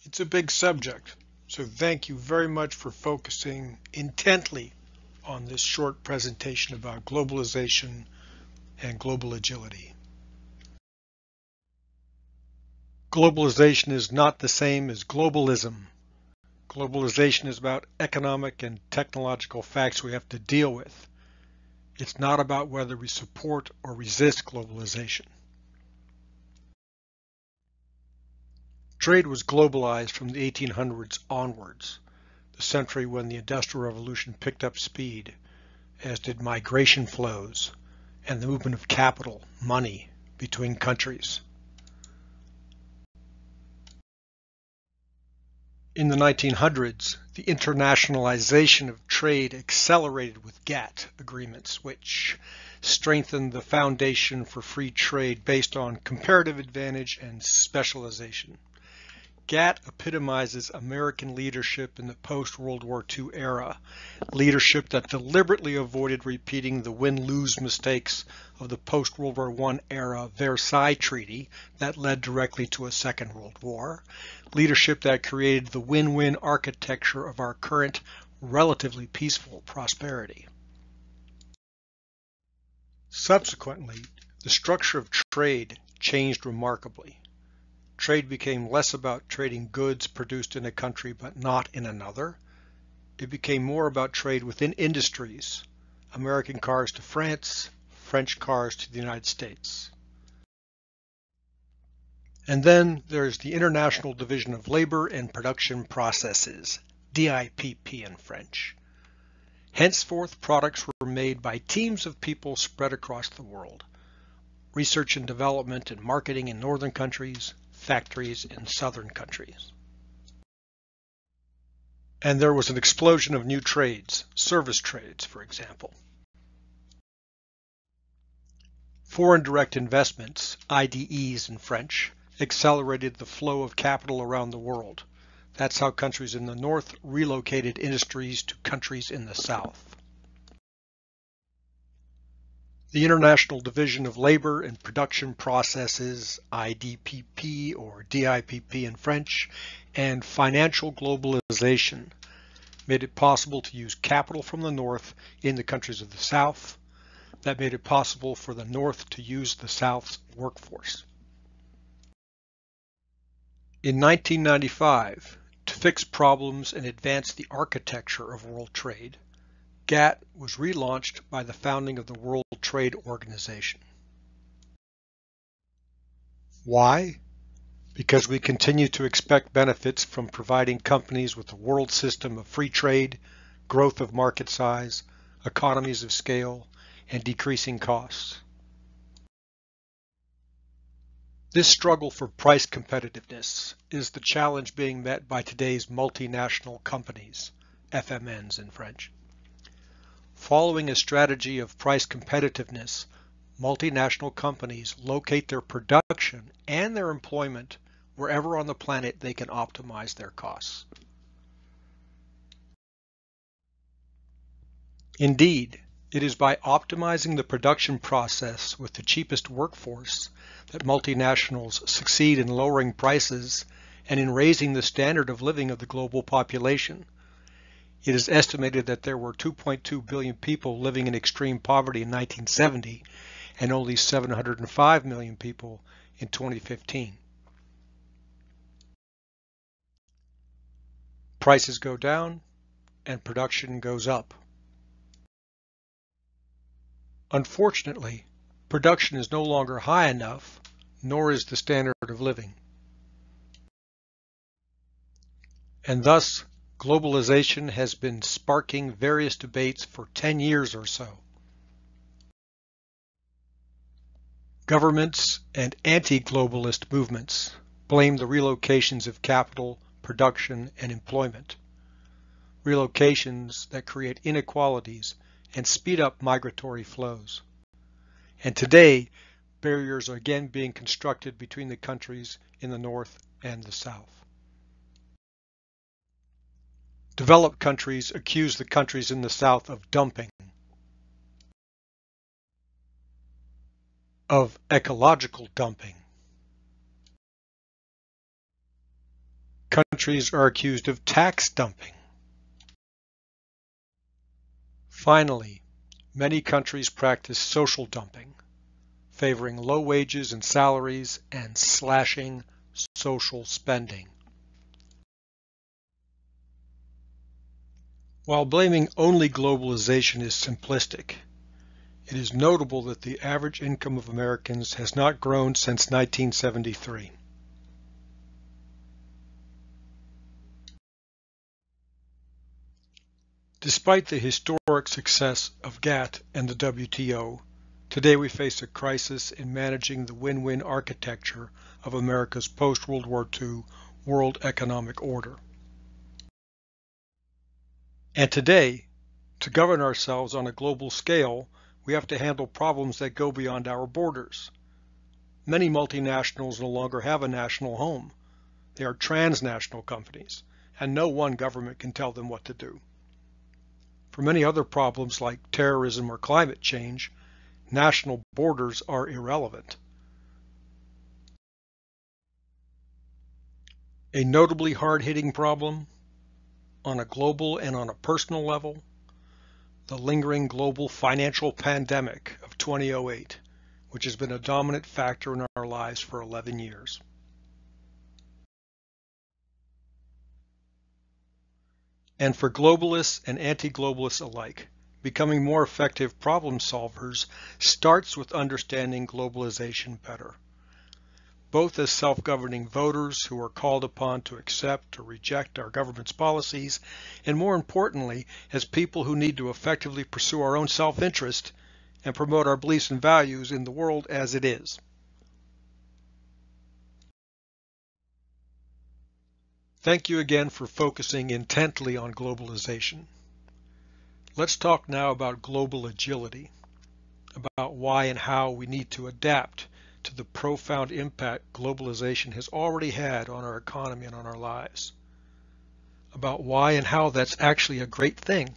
It's a big subject, so thank you very much for focusing intently on this short presentation about globalization and global agility. Globalization is not the same as globalism. Globalization is about economic and technological facts we have to deal with. It's not about whether we support or resist globalization. Trade was globalized from the 1800s onwards, the century when the Industrial Revolution picked up speed, as did migration flows and the movement of capital, money, between countries. In the 1900s, the internationalization of trade accelerated with GATT agreements, which strengthened the foundation for free trade based on comparative advantage and specialization. GATT epitomizes American leadership in the post-World War II era, leadership that deliberately avoided repeating the win-lose mistakes of the post-World War I era Versailles Treaty that led directly to a Second World War, leadership that created the win-win architecture of our current relatively peaceful prosperity. Subsequently, the structure of trade changed remarkably. Trade became less about trading goods produced in a country but not in another. It became more about trade within industries, American cars to France, French cars to the United States. And then there's the International Division of Labor and Production Processes, DIPP in French. Henceforth, products were made by teams of people spread across the world. Research and development and marketing in northern countries, factories in southern countries. And there was an explosion of new trades, service trades, for example. Foreign direct investments, IDEs in French, accelerated the flow of capital around the world. That's how countries in the north relocated industries to countries in the south. The International Division of Labor and Production Processes, IDPP or DIPP in French, and financial globalization made it possible to use capital from the north in the countries of the south. That made it possible for the north to use the south's workforce. In 1995, to fix problems and advance the architecture of world trade, GATT was relaunched by the founding of the World Trade Organization. Why? Because we continue to expect benefits from providing companies with a world system of free trade, growth of market size, economies of scale, and decreasing costs. This struggle for price competitiveness is the challenge being met by today's multinational companies, FMNs in French. Following a strategy of price competitiveness, multinational companies locate their production and their employment wherever on the planet they can optimize their costs. Indeed, it is by optimizing the production process with the cheapest workforce that multinationals succeed in lowering prices and in raising the standard of living of the global population. It is estimated that there were 2.2 billion people living in extreme poverty in 1970 and only 705 million people in 2015. Prices go down and production goes up. Unfortunately, production is no longer high enough, nor is the standard of living. And thus, globalization has been sparking various debates for 10 years or so. Governments and anti-globalist movements blame the relocations of capital, production, and employment. Relocations that create inequalities and speed up migratory flows. And today, barriers are again being constructed between the countries in the north and the south. Developed countries accuse the countries in the south of dumping, of ecological dumping. countries are accused of tax dumping. Finally, many countries practice social dumping, favoring low wages and salaries and slashing social spending. While blaming only globalization is simplistic, it is notable that the average income of Americans has not grown since 1973. Despite the historic success of GATT and the WTO, today we face a crisis in managing the win-win architecture of America's post-World War II world economic order. And today, to govern ourselves on a global scale, we have to handle problems that go beyond our borders. Many multinationals no longer have a national home. They are transnational companies, and no one government can tell them what to do. For many other problems like terrorism or climate change, national borders are irrelevant. A notably hard-hitting problem, on a global and on a personal level, the lingering global financial pandemic of 2008, which has been a dominant factor in our lives for 11 years. And for globalists and anti-globalists alike, becoming more effective problem solvers starts with understanding globalization better, both as self-governing voters who are called upon to accept or reject our government's policies, and more importantly, as people who need to effectively pursue our own self-interest and promote our beliefs and values in the world as it is. Thank you again for focusing intently on globalization. Let's talk now about global agility, about why and how we need to adapt to the profound impact globalization has already had on our economy and on our lives, about why and how that's actually a great thing.